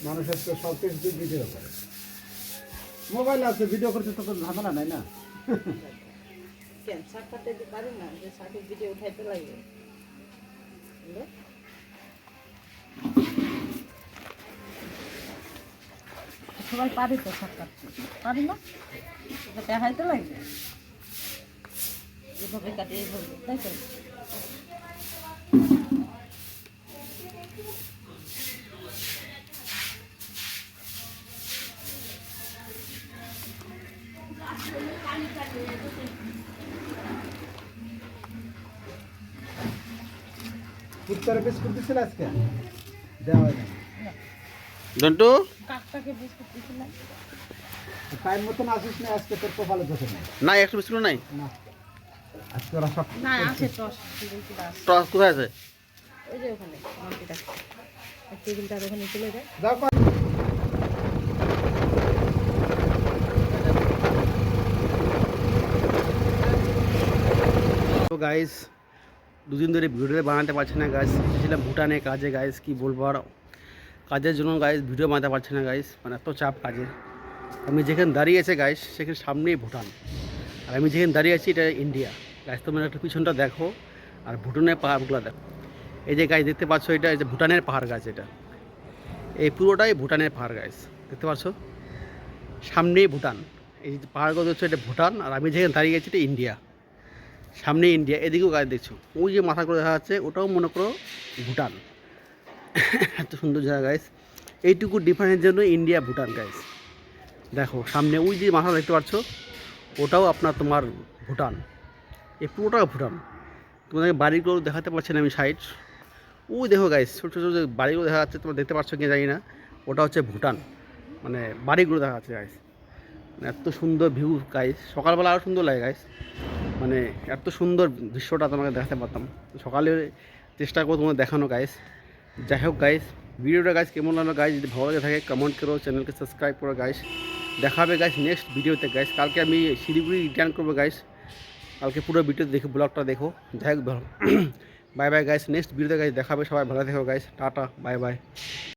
মানুষের তো সব কিছু ভিডিও করে, মোবাইল আছে, ভিডিও করতে তো কোনো ঝামেলা নাই না। শাক কাটাইতে পারি না, যে শাকের ভিডিও উঠাইতে লাগবে। সবাই পারি তো শাক কাটতে, পারি না, দেখাইতে লাগবে। এভাবে কাটে, এইভাবে, তাই তো। কুত্তার বিস্কুট দিছিল আজকে দেওয়া হয় না। জন্টু কাকটাকে বিস্কুট দিছিলাম। টাইম মতন আসিস না, আজকে তোর কপালে দোষে নাই। নাই, একটা বিস্কুট নাই। না আজকে ওরা সব না আছে টস, টেবিলটা আছে। টস কোথায় আছে? ওই যে ওখানে মাটিটা, টেবিলটার ওখানে চলে যায়। যাও কর। তো গাইস, দুদিন ধরে ভিডিও বানাতে পারছি না গাইস। এসেছিলাম ভুটানে কাজে গাইস, কি বলবো আর, কাজের জন্য গাইস ভিডিও বানাতে পারছি না গাইস, মানে এত চাপ কাজে। আমি যেখানে দাঁড়িয়ে আছে গাইস, সেখানে সামনেই ভুটান, আর আমি যেখানে দাঁড়িয়ে আছি এটা ইন্ডিয়া গাইস। তোমরা একটা পিছনটা দেখো, আর ভুটানের পাহাড়গুলো দেখো। এই যে গাইস দেখতে পাচ্ছ, এটা এই যে ভুটানের পাহাড় গাছ, এটা এই পুরোটাই ভুটানের পাহাড় গাইস, দেখতে পাচ্ছ সামনেই ভুটান। এই যে পাহাড়গুলো হচ্ছে এটা ভুটান, আর আমি যেখানে দাঁড়িয়ে আছি এটা ইন্ডিয়া, সামনে ইন্ডিয়া। এদিকেও গাছ দেখছো, ওই যে মাথাগুলো দেখা যাচ্ছে, ওটাও মনে করো ভুটান। এত সুন্দর জায়গা গাইস। এইটুকু ডিফারেন্সের জন্য ইন্ডিয়া ভুটান গাইস। দেখো সামনে ওই যে মাথা দেখতে পাচ্ছ, ওটাও আপনার তোমার ভুটান, এই পুরোটা ভুটান। তোমাদেরকে বাড়িগুলো দেখাতে পারছি না আমি সাইড, ওই দেখো গাইস, ছোটো ছোটো যে বাড়িগুলো দেখা যাচ্ছে, তোমরা দেখতে পাচ্ছ কি জানি না, ওটা হচ্ছে ভুটান, মানে বাড়িগুলো দেখা যাচ্ছে গাইস। মানে এত সুন্দর ভিউ গাইস, সকালবেলা আরও সুন্দর লাগে গাইস। মানে এত সুন্দর দৃশ্যটা তোমাকে দেখাতে পারতাম, সকালে চেষ্টা করবো তোমাকে দেখানো গাইস। যাই হোক গাইস, ভিডিওটা গাইস কেমন লাগলো গাইস, যদি ভালো লাগে থাকে কমেন্ট করো, চ্যানেলকে সাবস্ক্রাইব করো গাইস। দেখাবে গাইস নেক্সট ভিডিওতে গাইস। কালকে আমি শিলিগুড়ি রিটার্ন করবো গাইস, কালকে পুরো ভিডিও দেখো, ব্লগটা দেখো। যাই হোক, বাই বাই গাইস, নেক্সট ভিডিওতে গাইস দেখাবে। সবাই ভালো থেকো গাইস, টাটা, বাই বাই।